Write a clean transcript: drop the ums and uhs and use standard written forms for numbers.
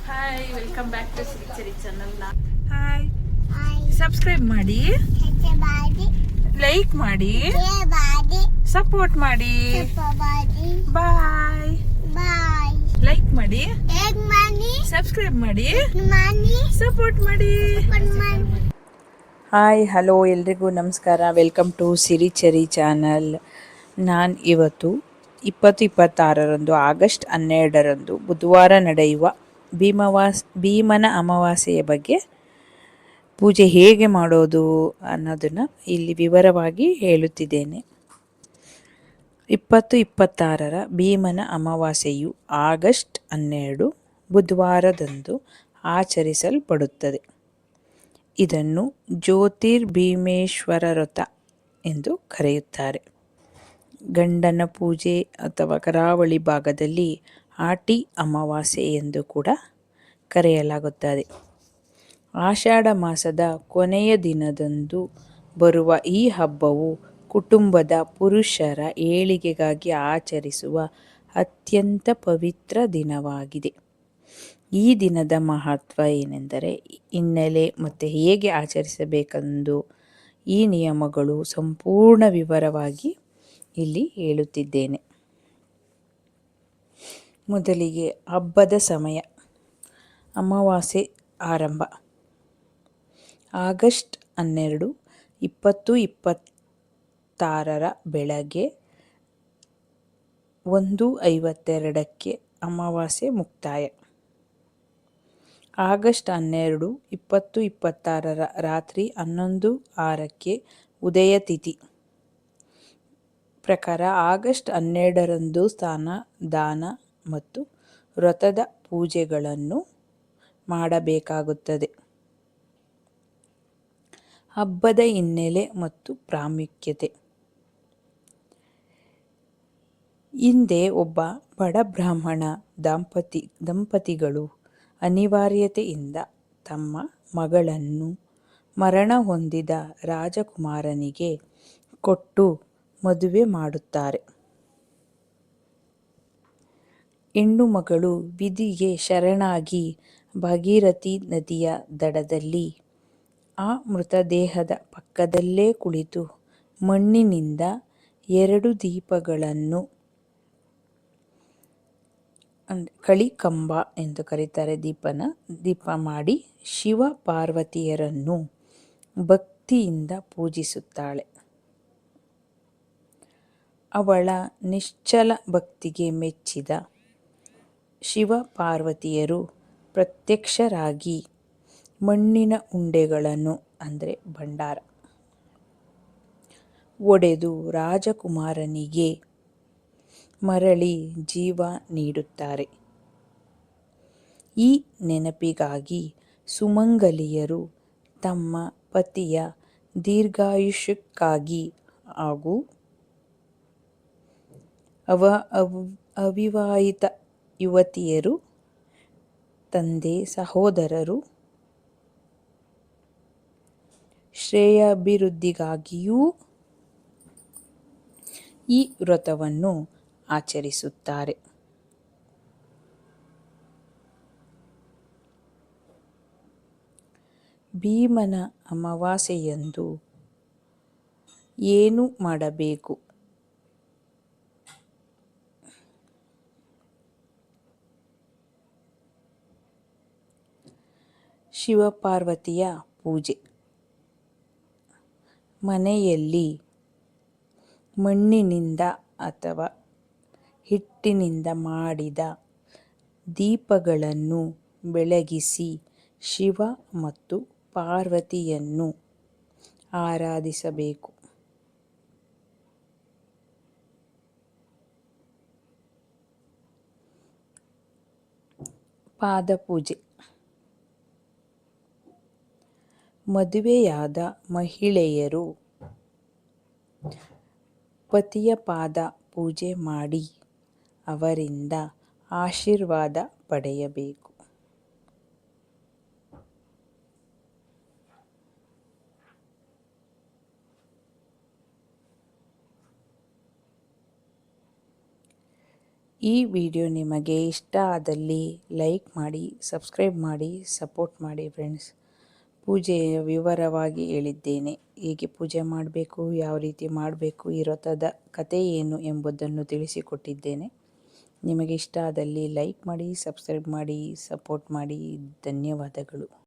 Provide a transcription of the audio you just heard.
Hi, welcome back to Sirichari channel. Hi, subscribe ಮಾಡಿ, like ಮಾಡಿ, support ಮಾಡಿ. ಬಾಯ್. ಲೈಕ್ ಮಾಡಿ, ಸಬ್ಸ್ಕ್ರೈಬ್ ಮಾಡಿ, ಸಪೋರ್ಟ್ ಮಾಡಿ. ಹಾಯ್, ಹಲೋ, ಎಲ್ರಿಗೂ ನಮಸ್ಕಾರ. Welcome to Sirichari channel. ನಾನು ಇವತ್ತು 2026 ಆಗಸ್ಟ್ 12 ಬುಧವಾರ ನಡೆಯುವ ಭೀಮನ ಅಮಾವಾಸ್ಯೆಯ ಬಗ್ಗೆ ಪೂಜೆ ಹೇಗೆ ಮಾಡೋದು ಅನ್ನೋದನ್ನು ಇಲ್ಲಿ ವಿವರವಾಗಿ ಹೇಳುತ್ತಿದ್ದೇನೆ. 2026 ಭೀಮನ ಅಮಾವಾಸ್ಯೆಯು ಆಗಸ್ಟ್ 12 ಬುಧವಾರದಂದು ಆಚರಿಸಲ್ಪಡುತ್ತದೆ. ಇದನ್ನು ಜ್ಯೋತಿರ್ಭೀಮೇಶ್ವರ ವ್ರತ ಎಂದು ಕರೆಯುತ್ತಾರೆ. ಗಂಡನ ಪೂಜೆ ಅಥವಾ ಕರಾವಳಿ ಭಾಗದಲ್ಲಿ ಆಟಿ ಅಮಾವಾಸ್ಯೆ ಎಂದು ಕೂಡ ಕರೆಯಲಾಗುತ್ತದೆ. ಆಷಾಢ ಮಾಸದ ಕೊನೆಯ ದಿನದಂದು ಬರುವ ಈ ಹಬ್ಬವು ಕುಟುಂಬದ ಪುರುಷರ ಏಳಿಗೆಗಾಗಿ ಆಚರಿಸುವ ಅತ್ಯಂತ ಪವಿತ್ರ ದಿನವಾಗಿದೆ. ಈ ದಿನದ ಮಹತ್ವ ಏನೆಂದರೆ, ಹಿನ್ನೆಲೆ ಮತ್ತು ಹೇಗೆ ಆಚರಿಸಬೇಕೆಂದು ಈ ನಿಯಮಗಳು ಸಂಪೂರ್ಣ ವಿವರವಾಗಿ ಇಲ್ಲಿ ಹೇಳುತ್ತಿದ್ದೇನೆ. ಮೊದಲಿಗೆ ಹಬ್ಬದ ಸಮಯ. ಅಮಾವಾಸ್ಯೆ ಆರಂಭ ಆಗಸ್ಟ್ 12, 2026 ಬೆಳಗ್ಗೆ 1:52 ಅಮಾವಾಸ್ಯೆ ಮುಕ್ತಾಯ. ಆಗಸ್ಟ್ 12, 2026 ರಾತ್ರಿ 11:06 ಉದಯ ತಿಥಿ ಪ್ರಕಾರ ಆಗಸ್ಟ್ 12ರಂದು ಸ್ನಾನ, ದಾನ ಮತ್ತು ವ್ರತದ ಪೂಜೆಗಳನ್ನು ಮಾಡಬೇಕಾಗುತ್ತದೆ. ಹಬ್ಬದ ಹಿನ್ನೆಲೆ ಮತ್ತು ಪ್ರಾಮುಖ್ಯತೆ. ಹಿಂದೆ ಒಬ್ಬ ಬಡ ಬ್ರಾಹ್ಮಣ ದಂಪತಿಗಳು ಅನಿವಾರ್ಯತೆಯಿಂದ ತಮ್ಮ ಮಗಳನ್ನು ಮರಣ ಹೊಂದಿದ ರಾಜಕುಮಾರನಿಗೆ ಕೊಟ್ಟು ಮದುವೆ ಮಾಡುತ್ತಾರೆ. ಹೆಣ್ಣು ಮಗಳು ವಿಧಿಗೆ ಶರಣಾಗಿ ಭಾಗೀರಥಿ ನದಿಯ ದಡದಲ್ಲಿ ಆ ಮೃತದೇಹದ ಪಕ್ಕದಲ್ಲೇ ಕುಳಿತು ಮಣ್ಣಿನಿಂದ 2 ದೀಪಗಳನ್ನು, ಕಳಿಕಂಬ ಎಂದು ಕರೀತಾರೆ, ದೀಪ ಮಾಡಿ ಶಿವ ಪಾರ್ವತಿಯರನ್ನು ಭಕ್ತಿಯಿಂದ ಪೂಜಿಸುತ್ತಾಳೆ. ಅವಳ ನಿಶ್ಚಲ ಭಕ್ತಿಗೆ ಮೆಚ್ಚಿದ ಶಿವ ಪಾರ್ವತಿಯರು ಪ್ರತ್ಯಕ್ಷರಾಗಿ ಮಣ್ಣಿನ ಉಂಡೆಗಳನ್ನು ಭಂಡಾರ ಒಡೆದು ರಾಜಕುಮಾರನಿಗೆ ಮರಳಿ ಜೀವ ನೀಡುತ್ತಾರೆ. ಈ ನೆನಪಿಗಾಗಿ ಸುಮಂಗಲಿಯರು ತಮ್ಮ ಪತಿಯ ದೀರ್ಘಾಯುಷ್ಯಕ್ಕಾಗಿ ಹಾಗೂ ಅವಿವಾಹಿತ ಯುವತಿಯರು, ತಂದೆ, ಸಹೋದರರು ಶ್ರೇಯಾಭಿವೃದ್ಧಿಗಾಗಿಯೂ ಈ ವ್ರತವನ್ನು ಆಚರಿಸುತ್ತಾರೆ. ಭೀಮನ ಅಮಾವಾಸ್ಯೆಯಂದು ಏನು ಮಾಡಬೇಕು? ಶಿವಪಾರ್ವತಿಯ ಪೂಜೆ. ಮನೆಯಲ್ಲಿ ಮಣ್ಣಿನಿಂದ ಅಥವಾ ಹಿಟ್ಟಿನಿಂದ ಮಾಡಿದ ದೀಪಗಳನ್ನು ಬೆಳಗಿಸಿ ಶಿವ ಮತ್ತು ಪಾರ್ವತಿಯನ್ನು ಆರಾಧಿಸಬೇಕು. ಪಾದಪೂಜೆ. ಮದುವೆಯಾದ ಮಹಿಳೆಯರು ಪತಿಯ ಪಾದ ಪೂಜೆ ಮಾಡಿ ಅವರಿಂದ ಆಶೀರ್ವಾದ ಪಡೆಯಬೇಕು. ಈ ವಿಡಿಯೋ ನಿಮಗೆ ಇಷ್ಟ ಆದಲ್ಲಿ ಲೈಕ್ ಮಾಡಿ, ಸಬ್ಸ್ಕ್ರೈಬ್ ಮಾಡಿ, ಸಪೋರ್ಟ್ ಮಾಡಿ ಫ್ರೆಂಡ್ಸ್. ಪೂಜೆಯ ವಿವರವಾಗಿ ಹೇಳಿದ್ದೇನೆ. ಹೇಗೆ ಪೂಜೆ ಮಾಡಬೇಕು, ಯಾವ ರೀತಿ ಮಾಡಬೇಕು, ಈ ವ್ರತದ ಕಥೆ ಏನು ಎಂಬುದನ್ನು ತಿಳಿಸಿಕೊಟ್ಟಿದ್ದೇನೆ. ನಿಮಗೆ ಇಷ್ಟ ಆದಲ್ಲಿ ಲೈಕ್ ಮಾಡಿ, ಸಬ್ಸ್ಕ್ರೈಬ್ ಮಾಡಿ, ಸಪೋರ್ಟ್ ಮಾಡಿ. ಧನ್ಯವಾದಗಳು.